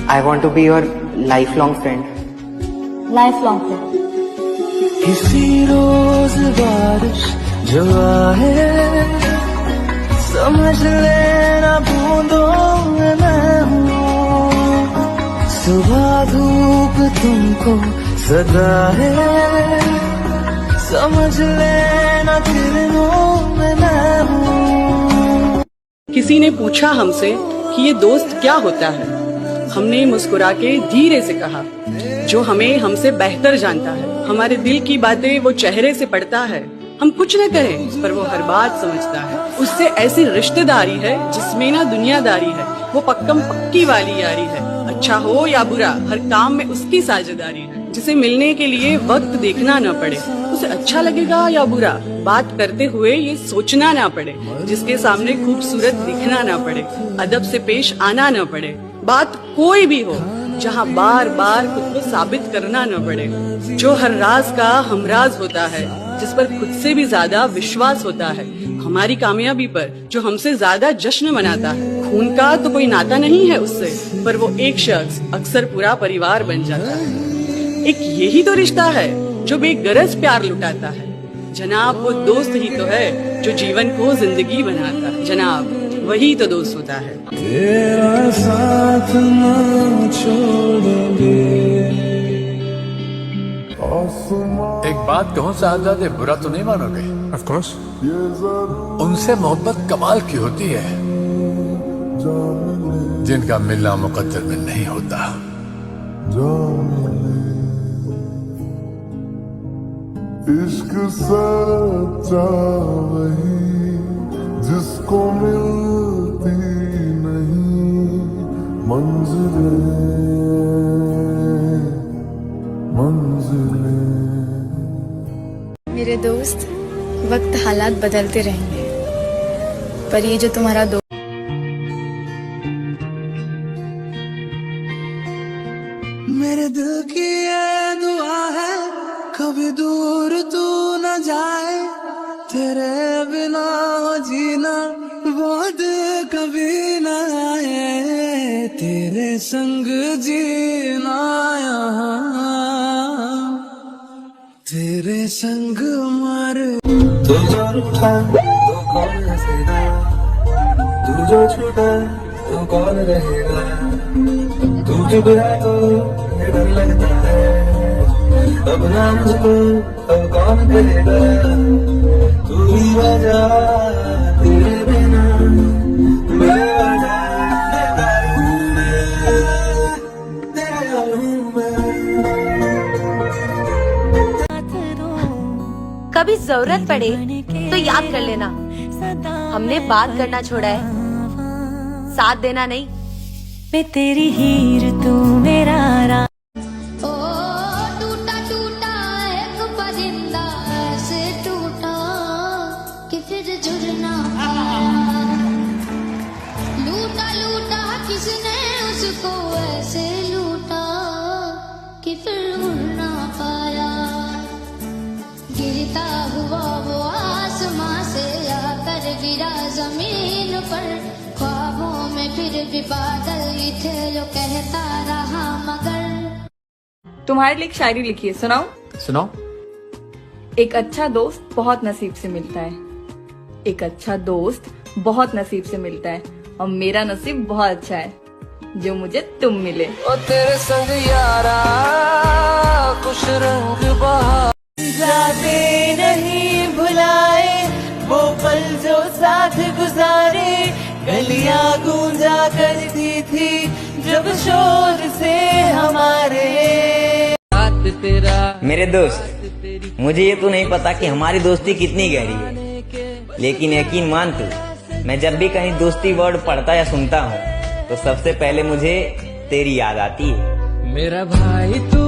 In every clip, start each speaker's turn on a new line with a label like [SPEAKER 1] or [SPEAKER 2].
[SPEAKER 1] I want to be your lifelong friend.
[SPEAKER 2] Lifelong friend.
[SPEAKER 3] किसी रोज बारिश जो आए समझ लेना बूंदों में मैं हूँ, सुबह धूप तुमको सदा है, समझ लेना किरणों में मैं हूँ।
[SPEAKER 4] किसी ने पूछा हमसे कि ये दोस्त क्या होता है। हमने मुस्कुरा के धीरे से कहा, जो हमें हमसे बेहतर जानता है, हमारे दिल की बातें वो चेहरे से पढ़ता है। हम कुछ न कहें पर वो हर बात समझता है। उससे ऐसी रिश्तेदारी है जिसमें ना दुनियादारी है, वो पक्कम पक्की वाली यारी है। अच्छा हो या बुरा हर काम में उसकी साझेदारी है, जिसे मिलने के लिए वक्त देखना न पड़े, उसे अच्छा लगेगा या बुरा बात करते हुए ये सोचना ना पड़े, जिसके सामने खूबसूरत दिखना ना पड़े, अदब से पेश आना न पड़े। बात कोई भी हो जहाँ बार बार खुद को साबित करना न पड़े, जो हर राज का हमराज होता है, जिस पर खुद से भी ज्यादा विश्वास होता है, हमारी कामयाबी पर जो हमसे ज्यादा जश्न मनाता है। खून का तो कोई नाता नहीं है उससे, पर वो एक शख्स अक्सर पूरा परिवार बन जाता है। एक यही तो रिश्ता है जो बेगरज प्यार लुटाता है। जनाब वो दोस्त ही तो है जो जीवन को जिंदगी बनाता है। जनाब वही तो दोस्त होता है।
[SPEAKER 3] तेरा साथ ना छोड़ोगे।
[SPEAKER 5] एक बात कहूँ साहबजादे, बुरा तो नहीं मानोगे?
[SPEAKER 6] Of course.
[SPEAKER 5] उनसे मोहब्बत कमाल की होती है जिनका मिलना मुकद्दर में नहीं होता।
[SPEAKER 6] इश्क सच्चा वही जिसको मिलती नहीं मंजिलें मंजिलें।
[SPEAKER 7] मेरे दोस्त, वक्त हालात बदलते रहेंगे, पर ये जो तुम्हारा दोस्त
[SPEAKER 3] मेरे दिल की ये दुआ है, कभी दूर तू न जाए, तेरे बिना जीना बहुत कभी न आए, तेरे संग जीना यहाँ, तेरे संग मर। तू जो रूठा तो कौन हंसेगा, तू जो छूटा तो कौन रहेगा, तू चुप है तो ये डर लगता है, अब ना मुझको अब कौन कहेगा, तू ही वजह तेरे बिना बेवजह बेकार हूँ मैं, तेरा हूँ मैं।
[SPEAKER 8] कभी जरूरत पड़े तो याद कर लेना, हमने बात करना छोड़ा है, साथ देना नहीं।
[SPEAKER 2] मैं तेरी हीर तू मेरा राम।
[SPEAKER 9] ओ टूटा टूटा एक परिंदा ऐसे टूटा कि फिर जुड़ना पाया, लूटा लूटा किसने उसको ऐसे लूटा कि फिर उड़ना पाया, गिरता हुआ वो आसमां से आकर गिरा जमीन पर, ख्वाबों में फिर भी बादल ही थे जो कहता रहा मगर।
[SPEAKER 7] तुम्हारे लिए एक शायरी लिखी है, सुनाओ?
[SPEAKER 5] सुनाओ।
[SPEAKER 7] एक अच्छा दोस्त बहुत नसीब से मिलता है, एक अच्छा दोस्त बहुत नसीब से मिलता है, और मेरा नसीब बहुत अच्छा है जो मुझे तुम मिले।
[SPEAKER 3] ओ तेरे संग यारा खुश रंग बहार
[SPEAKER 2] जाते नहीं भुलाए वो पल जो साथ गुजारे, गलियां गूंजा करती थी जब शोर से हमारे।
[SPEAKER 3] तेरा
[SPEAKER 10] मेरे दोस्त, मुझे ये तो नहीं पता कि हमारी दोस्ती कितनी गहरी है, लेकिन यकीन मान तू, मैं जब भी कहीं दोस्ती वर्ड पढ़ता या सुनता हूँ तो सबसे पहले मुझे तेरी याद आती है।
[SPEAKER 3] मेरा भाई तू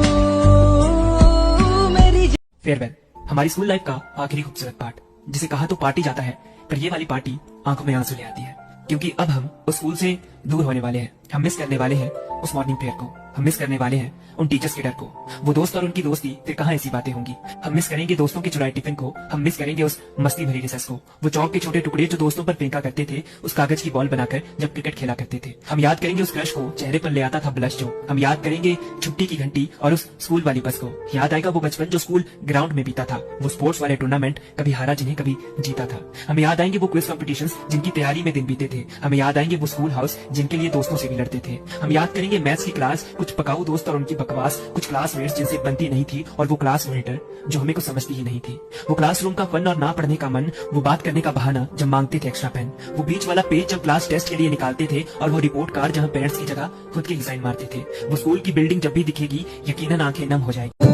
[SPEAKER 3] मेरी।
[SPEAKER 11] फेयरवेल, हमारी स्कूल लाइफ का आखिरी खूबसूरत पार्ट, जिसे कहा तो पार्टी जाता है, पर ये वाली पार्टी आंखों में आंसू ले आती है, क्योंकि अब हम उस स्कूल से दूर होने वाले हैं। हम मिस करने वाले हैं उस मॉर्निंग प्रेयर को, हम मिस करने वाले हैं उन टीचर्स के डर को, वो दोस्त और उनकी दोस्ती फिर कहाँ ऐसी बातें होंगी। हम मिस करेंगे दोस्तों के चुराए टिफिन को, हम मिस करेंगे उस मस्ती भरी रिसेस को, वो चौक के छोटे टुकड़े जो दोस्तों पर फेंका करते थे उस कागज की बॉल बनाकर जब क्रिकेट खेला करते थे। हम याद करेंगे उस क्रश को, चेहरे पर ले आता था ब्लश जो। हम याद करेंगे छुट्टी की घंटी और उस स्कूल वाली बस को। याद आएगा वो बचपन जो स्कूल ग्राउंड में बीता था, वो स्पोर्ट्स वाले टूर्नामेंट कभी हारा जिन्हें कभी जीता था। हमें याद आएंगे वो क्विज कॉम्पिटिशंस जिनकी तैयारी में दिन बीते थे। हमें याद आएंगे वो स्कूल हाउस जिनके लिए दोस्तों से भी लड़ते थे। हम याद करेंगे मैथ्स की क्लास, कुछ पकाऊ दोस्त और उनकी बकवास, कुछ क्लासमेट्स जिनसे बनती नहीं थी और वो क्लास मॉनिटर जो हमें कुछ समझती ही नहीं थी। वो क्लासरूम का फन और ना पढ़ने का मन, वो बात करने का बहाना जब मांगते थे एक्स्ट्रा पेन, वो बीच वाला पेज जब क्लास टेस्ट के लिए निकालते थे और वो रिपोर्ट कार्ड जहाँ पेरेंट्स की जगह खुद के डिजाइन मारते थे। वो स्कूल की बिल्डिंग जब भी दिखेगी यकीनन आंखें नम हो जाएगी।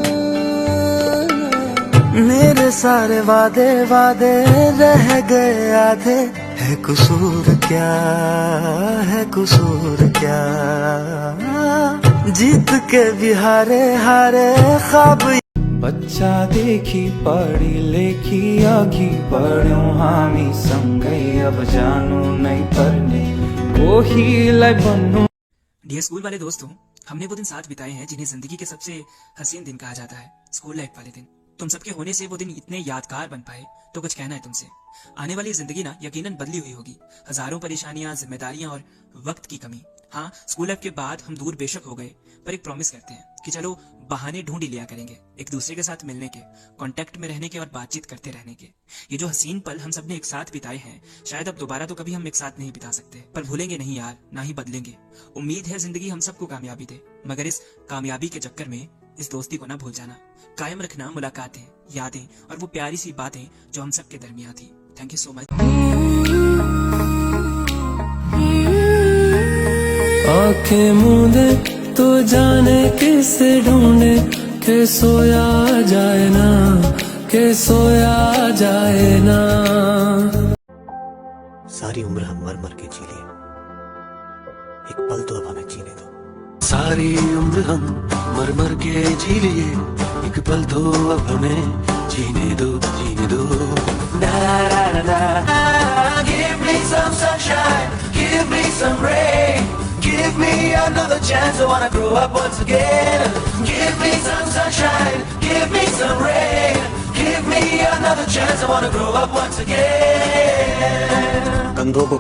[SPEAKER 3] मेरे सारे वादे वादे रह गए आधे, है कसूर क्या, है कसूर क्या, जीत के भी हारे हारे ख्वाब। बच्चा देखी पढ़ी लेखी आगी पढ़ो हामी संगई, अब जानू नहीं पढ़ने वो ही लाइफ बनू।
[SPEAKER 11] डियर स्कूल वाले दोस्तों, हमने वो दिन साथ बिताए हैं जिन्हें जिंदगी के सबसे हसीन दिन कहा जाता है, स्कूल लाइफ वाले दिन। तुम सबके होने से वो दिन इतने यादगार बन पाए तो कुछ कहना है तुमसे। आने वाली जिंदगी ना यकीनन बदली हुई होगी, हजारों परेशानियां, जिम्मेदारियां और वक्त की कमी। हाँ, स्कूल लाइफ के बाद हम दूर बेशक हो गए, पर एक प्रॉमिस करते हैं कि चलो बहाने ढूंढ ही लिया करेंगे एक दूसरे के साथ मिलने के, कांटेक्ट में रहने के और बातचीत करते रहने के। ये जो हसीन पल हम सबने एक साथ बिताए हैं, शायद अब दोबारा तो कभी हम एक साथ नहीं बिता सकते, पर भूलेंगे नहीं यार, ना ही बदलेंगे। उम्मीद है जिंदगी हम सबको कामयाबी दे, मगर इस कामयाबी के चक्कर में इस दोस्ती को ना भूल जाना। कायम रखना मुलाकातें, यादें और वो प्यारी सी बातें जो हम सबके दरमियान थी। Thank you so much.
[SPEAKER 3] आंखें मूंदे तो जाने किसे ढूंढे, के सोया जाए ना, के सोया जाए ना।
[SPEAKER 12] सारी उम्र हम मर मर के जी लिए, एक पल तो अब हमें जीने दो।
[SPEAKER 3] सारी उम्र हम मर मर के जी लिए, एक पल तो अब हमें जीने दो, जीने दो। Give me some sunshine, give me some rain, give me another chance, I wanna grow up once again. Give me some sunshine, give me some rain, give me another chance, I wanna grow up once again.
[SPEAKER 12] कंधों को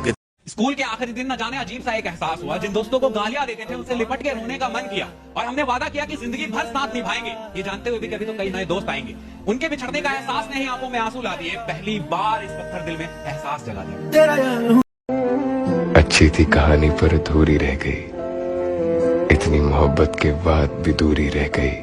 [SPEAKER 13] school के आखिरी दिन न जाने अजीब सा एक एहसास हुआ, जिन दोस्तों को गालियां देते थे उनसे लिपट के रोने का मन किया और हमने वादा किया कि जिंदगी भर साथ निभाएंगे, ये जानते हुए भी कभी तो कई नए दोस्त आएंगे। उनके बिछड़ने का एहसास ने ही आंखों में आंसू ला दिए, पहली बार इस पत्थर दिल में एहसास जगा दिया।
[SPEAKER 6] अच्छी थी कहानी पर अधूरी रह गई, इतनी मोहब्बत के बाद भी दूरी रह गई।